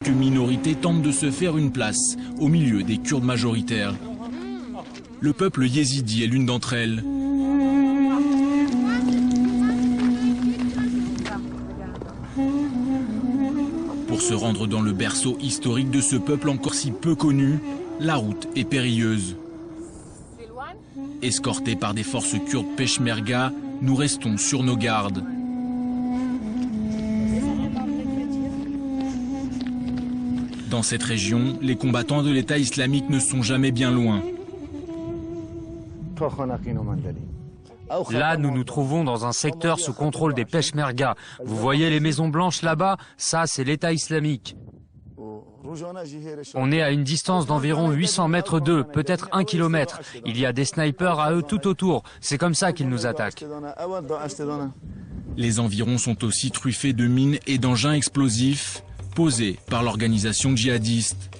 Quelques minorités tentent de se faire une place au milieu des Kurdes majoritaires. Le peuple yézidi est l'une d'entre elles. Pour se rendre dans le berceau historique de ce peuple encore si peu connu, la route est périlleuse. Escortés par des forces kurdes peshmerga, nous restons sur nos gardes. Dans cette région, les combattants de l'État islamique ne sont jamais bien loin. Là, nous nous trouvons dans un secteur sous contrôle des peshmerga. Vous voyez les maisons blanches là-bas? Ça, c'est l'État islamique. On est à une distance d'environ 800 mètres d'eux, peut-être 1 kilomètre. Il y a des snipers à eux tout autour. C'est comme ça qu'ils nous attaquent. Les environs sont aussi truffés de mines et d'engins explosifs posés par l'organisation djihadiste.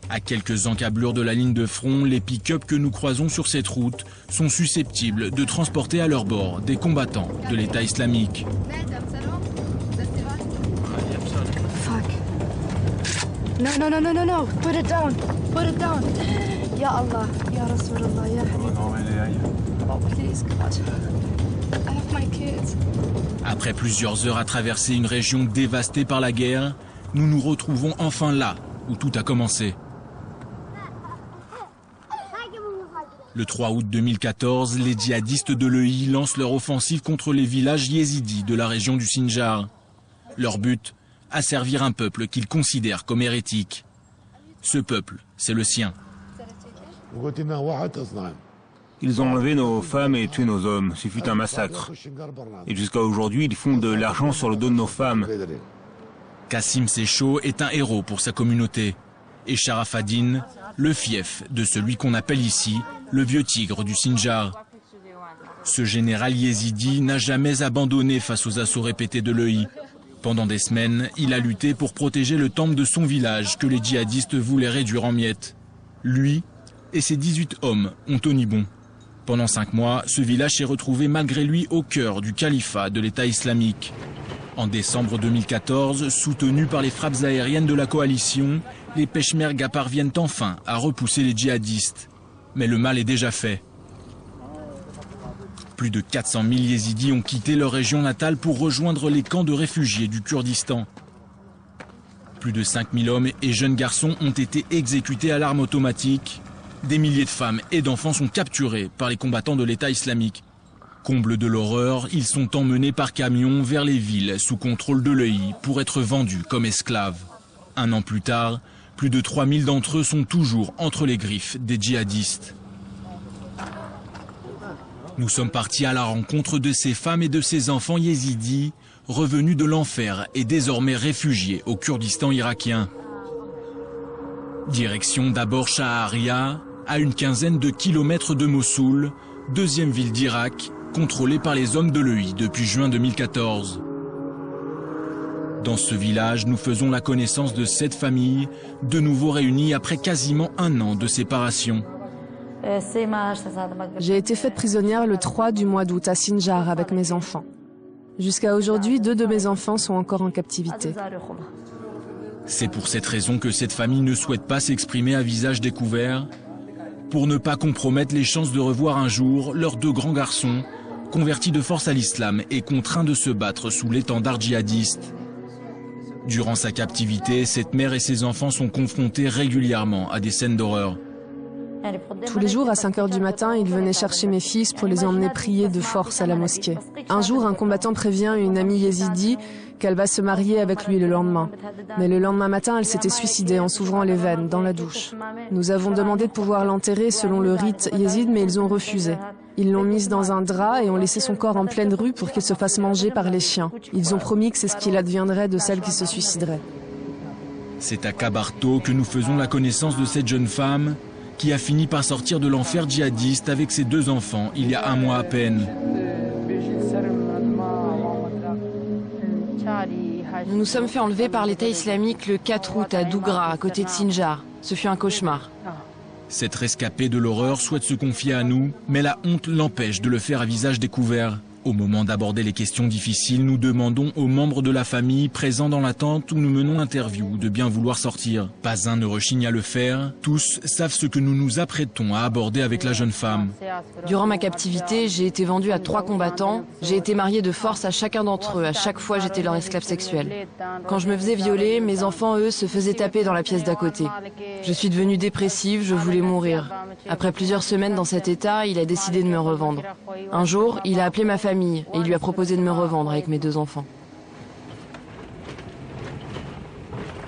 À quelques encablures de la ligne de front, les pick-up que nous croisons sur cette route sont susceptibles de transporter à leur bord des combattants de l'État islamique. No, no, no, no, no, no. Put it down. Put it down. Ya Allah. Ya Rasulallah. Ya Habib. Please, God. I have my kids. Après plusieurs heures à traverser une région dévastée par la guerre, nous nous retrouvons enfin là où tout a commencé. Le 3 août 2014, les djihadistes de l'EI lancent leur offensive contre les villages yézidis de la région du Sinjar. Leur but, asservir un peuple qu'ils considèrent comme hérétique. Ce peuple, c'est le sien. Ils ont enlevé nos femmes et tué nos hommes. Ce fut un massacre. Et jusqu'à aujourd'hui, ils font de l'argent sur le dos de nos femmes. Kassim Secho est un héros pour sa communauté. Et Sharaf ad-Din, le fief de celui qu'on appelle ici le vieux tigre du Sinjar. Ce général yézidi n'a jamais abandonné face aux assauts répétés de l'EI. Pendant des semaines, il a lutté pour protéger le temple de son village que les djihadistes voulaient réduire en miettes. Lui et ses 18 hommes ont tenu bon. Pendant 5 mois, ce village s'est retrouvé malgré lui au cœur du califat de l'État islamique. En décembre 2014, soutenus par les frappes aériennes de la coalition, les peshmerga parviennent enfin à repousser les djihadistes. Mais le mal est déjà fait. Plus de 400 000 yézidis ont quitté leur région natale pour rejoindre les camps de réfugiés du Kurdistan. Plus de 5 000 hommes et jeunes garçons ont été exécutés à l'arme automatique. Des milliers de femmes et d'enfants sont capturés par les combattants de l'État islamique. Comble de l'horreur, ils sont emmenés par camion vers les villes sous contrôle de l'EI pour être vendus comme esclaves. 1 an plus tard, plus de 3 000 d'entre eux sont toujours entre les griffes des djihadistes. Nous sommes partis à la rencontre de ces femmes et de ces enfants yézidis, revenus de l'enfer et désormais réfugiés au Kurdistan irakien. Direction d'abord Shaharia, à une quinzaine de kilomètres de Mossoul, deuxième ville d'Irak, contrôlée par les hommes de l'EI depuis juin 2014. Dans ce village, nous faisons la connaissance de 7 familles, de nouveau réunies après quasiment 1 an de séparation. J'ai été faite prisonnière le 3 du mois d'août à Sinjar avec mes enfants. Jusqu'à aujourd'hui, 2 de mes enfants sont encore en captivité. C'est pour cette raison que cette famille ne souhaite pas s'exprimer à visage découvert, pour ne pas compromettre les chances de revoir un jour leurs 2 grands garçons, convertis de force à l'islam et contraints de se battre sous l'étendard djihadiste. Durant sa captivité, cette mère et ses enfants sont confrontés régulièrement à des scènes d'horreur. Tous les jours, à 5 h du matin, ils venaient chercher mes fils pour les emmener prier de force à la mosquée. Un jour, un combattant prévient une amie yézidi qu'elle va se marier avec lui le lendemain. Mais le lendemain matin, elle s'était suicidée en s'ouvrant les veines dans la douche. Nous avons demandé de pouvoir l'enterrer selon le rite yézide, mais ils ont refusé. Ils l'ont mise dans un drap et ont laissé son corps en pleine rue pour qu'il se fasse manger par les chiens. Ils ont promis que c'est ce qu'il adviendrait de celle qui se suiciderait. C'est à Kabarto que nous faisons la connaissance de cette jeune femme qui a fini par sortir de l'enfer djihadiste avec ses 2 enfants il y a 1 mois à peine. Nous nous sommes fait enlever par l'État islamique le 4 août à Dougra, à côté de Sinjar. Ce fut un cauchemar. Cette rescapée de l'horreur souhaite se confier à nous, mais la honte l'empêche de le faire à visage découvert. Au moment d'aborder les questions difficiles, nous demandons aux membres de la famille présents dans la tente où nous menons l'interview de bien vouloir sortir. Pas un ne rechigne à le faire. Tous savent ce que nous nous apprêtons à aborder avec la jeune femme. Durant ma captivité, j'ai été vendue à 3 combattants. J'ai été mariée de force à chacun d'entre eux. À chaque fois, j'étais leur esclave sexuelle. Quand je me faisais violer, mes enfants, eux, se faisaient taper dans la pièce d'à côté. Je suis devenue dépressive, je voulais mourir. Après plusieurs semaines dans cet état, il a décidé de me revendre. Un jour, il a appelé ma famille et il lui a proposé de me revendre avec mes 2 enfants.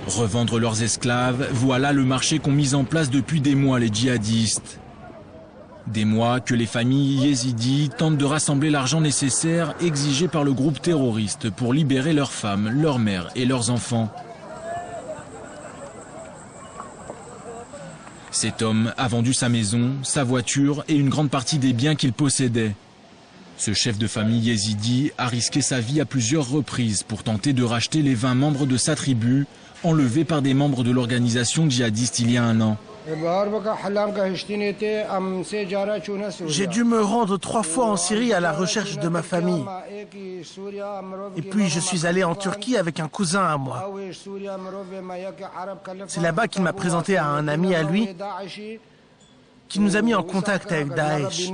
Revendre leurs esclaves, voilà le marché qu'ont mis en place depuis des mois les djihadistes. Des mois que les familles yézidis tentent de rassembler l'argent nécessaire exigé par le groupe terroriste pour libérer leurs femmes, leurs mères et leurs enfants. Cet homme a vendu sa maison, sa voiture et une grande partie des biens qu'il possédait. Ce chef de famille yézidi a risqué sa vie à plusieurs reprises pour tenter de racheter les 20 membres de sa tribu, enlevés par des membres de l'organisation djihadiste il y a un an. J'ai dû me rendre 3 fois en Syrie à la recherche de ma famille. Et puis je suis allé en Turquie avec un cousin à moi. C'est là-bas qu'il m'a présenté à un ami à lui qui nous a mis en contact avec Daesh.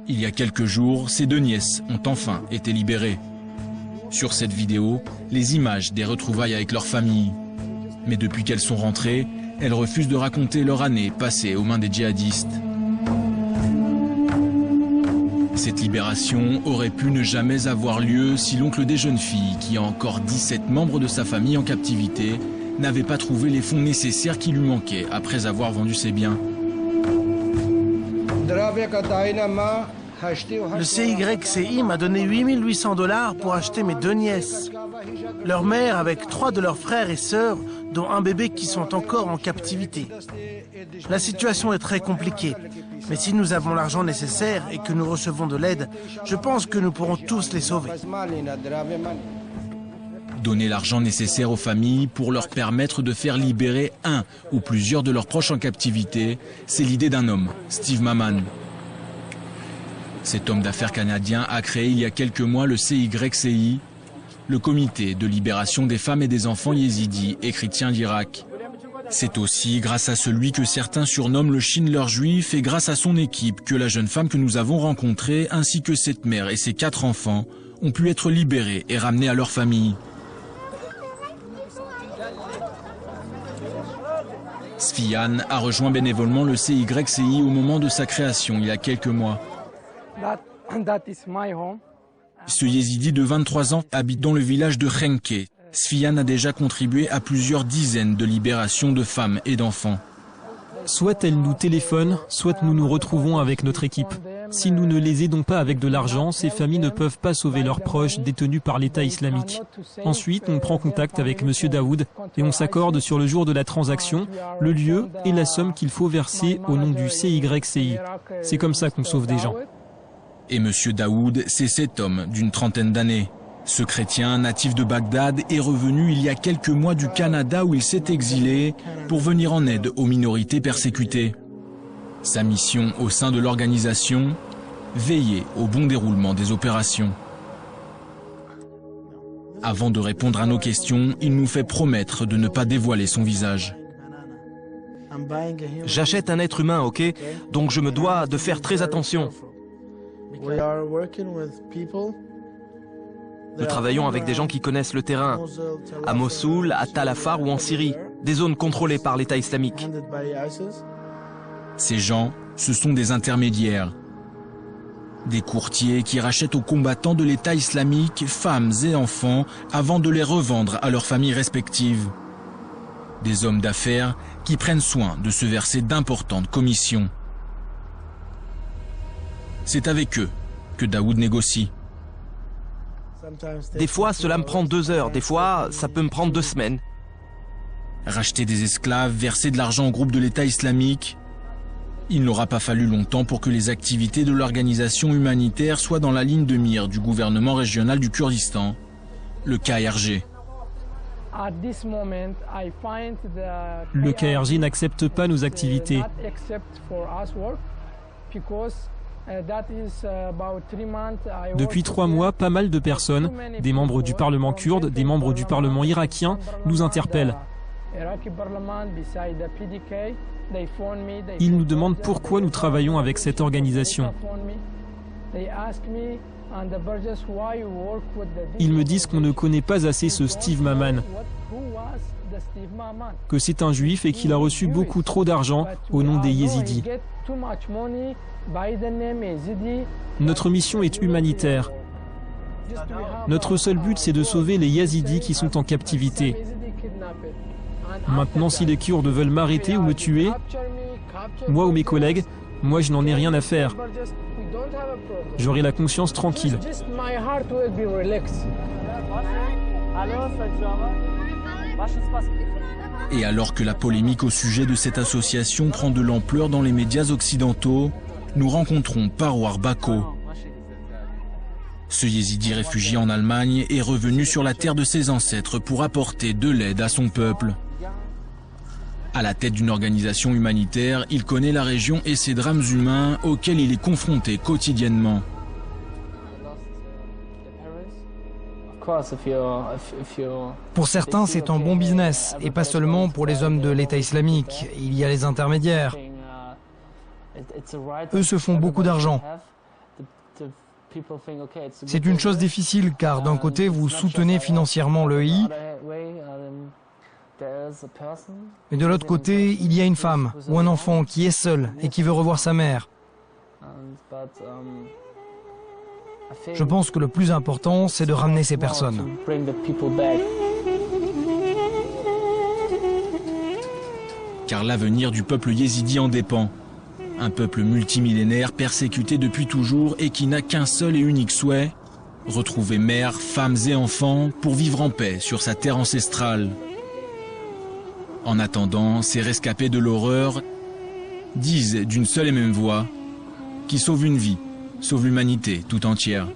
Il y a quelques jours, ses 2 nièces ont enfin été libérées. Sur cette vidéo, les images des retrouvailles avec leur famille. Mais depuis qu'elles sont rentrées, elles refusent de raconter leur année passée aux mains des djihadistes. Cette libération aurait pu ne jamais avoir lieu si l'oncle des jeunes filles, qui a encore 17 membres de sa famille en captivité, n'avait pas trouvé les fonds nécessaires qui lui manquaient après avoir vendu ses biens. Le CYCI m'a donné 8800 $ pour acheter mes 2 nièces. Leur mère avec 3 de leurs frères et sœurs, dont un bébé qui sont encore en captivité. La situation est très compliquée, mais si nous avons l'argent nécessaire et que nous recevons de l'aide, je pense que nous pourrons tous les sauver. Donner l'argent nécessaire aux familles pour leur permettre de faire libérer un ou plusieurs de leurs proches en captivité, c'est l'idée d'un homme, Steve Maman. Cet homme d'affaires canadien a créé il y a quelques mois le CYCI, le comité de libération des femmes et des enfants yézidis et chrétiens d'Irak. C'est aussi grâce à celui que certains surnomment le Schindler juif et grâce à son équipe que la jeune femme que nous avons rencontrée ainsi que cette mère et ses 4 enfants ont pu être libérés et ramenés à leur famille. Sfian a rejoint bénévolement le CYCI au moment de sa création il y a quelques mois. Ce yézidi de 23 ans habite dans le village de Khenke. Sfian a déjà contribué à plusieurs dizaines de libérations de femmes et d'enfants. Soit elles nous téléphonent, soit nous nous retrouvons avec notre équipe. Si nous ne les aidons pas avec de l'argent, ces familles ne peuvent pas sauver leurs proches détenus par l'État islamique. Ensuite, on prend contact avec M. Daoud et on s'accorde sur le jour de la transaction, le lieu et la somme qu'il faut verser au nom du CYCI. C'est comme ça qu'on sauve des gens. Et M. Daoud, c'est cet homme d'une trentaine d'années. Ce chrétien natif de Bagdad est revenu il y a quelques mois du Canada où il s'est exilé pour venir en aide aux minorités persécutées. Sa mission au sein de l'organisation, veiller au bon déroulement des opérations. Avant de répondre à nos questions, il nous fait promettre de ne pas dévoiler son visage. J'achète un être humain, ok? Donc je me dois de faire très attention. Nous travaillons avec des gens qui connaissent le terrain, à Mossoul, à Tal Afar ou en Syrie, des zones contrôlées par l'État islamique. Ces gens, ce sont des intermédiaires, des courtiers qui rachètent aux combattants de l'État islamique femmes et enfants avant de les revendre à leurs familles respectives. Des hommes d'affaires qui prennent soin de se verser d'importantes commissions. C'est avec eux que Daoud négocie. Des fois, cela me prend 2 heures. Des fois, ça peut me prendre 2 semaines. Racheter des esclaves, verser de l'argent au groupe de l'État islamique. Il n'aura pas fallu longtemps pour que les activités de l'organisation humanitaire soient dans la ligne de mire du gouvernement régional du Kurdistan, le KRG. Le KRG n'accepte pas nos activités Depuis 3 mois, pas mal de personnes, des membres du Parlement kurde, des membres du Parlement irakien, nous interpellent. Ils nous demandent pourquoi nous travaillons avec cette organisation. Ils me disent qu'on ne connaît pas assez ce Steve Maman, que c'est un juif et qu'il a reçu beaucoup trop d'argent au nom des Yézidis. Notre mission est humanitaire. Notre seul but, c'est de sauver les Yazidis qui sont en captivité. Maintenant, si les Kurdes veulent m'arrêter ou me tuer, moi ou mes collègues, moi je n'en ai rien à faire. J'aurai la conscience tranquille. Et alors que la polémique au sujet de cette association prend de l'ampleur dans les médias occidentaux, nous rencontrons Parwar Bako. Ce yézidi réfugié en Allemagne est revenu sur la terre de ses ancêtres pour apporter de l'aide à son peuple. À la tête d'une organisation humanitaire, il connaît la région et ses drames humains auxquels il est confronté quotidiennement. Pour certains, c'est un bon business, et pas seulement pour les hommes de l'État islamique. Il y a les intermédiaires. Eux se font beaucoup d'argent. C'est une chose difficile, car d'un côté, vous soutenez financièrement l'EI, mais de l'autre côté, il y a une femme ou un enfant qui est seul et qui veut revoir sa mère. Je pense que le plus important, c'est de ramener ces personnes. Car l'avenir du peuple yézidi en dépend. Un peuple multimillénaire persécuté depuis toujours et qui n'a qu'un seul et unique souhait, retrouver mères, femmes et enfants pour vivre en paix sur sa terre ancestrale. En attendant, ces rescapés de l'horreur disent d'une seule et même voix qui sauve une vie, sauve l'humanité tout entière.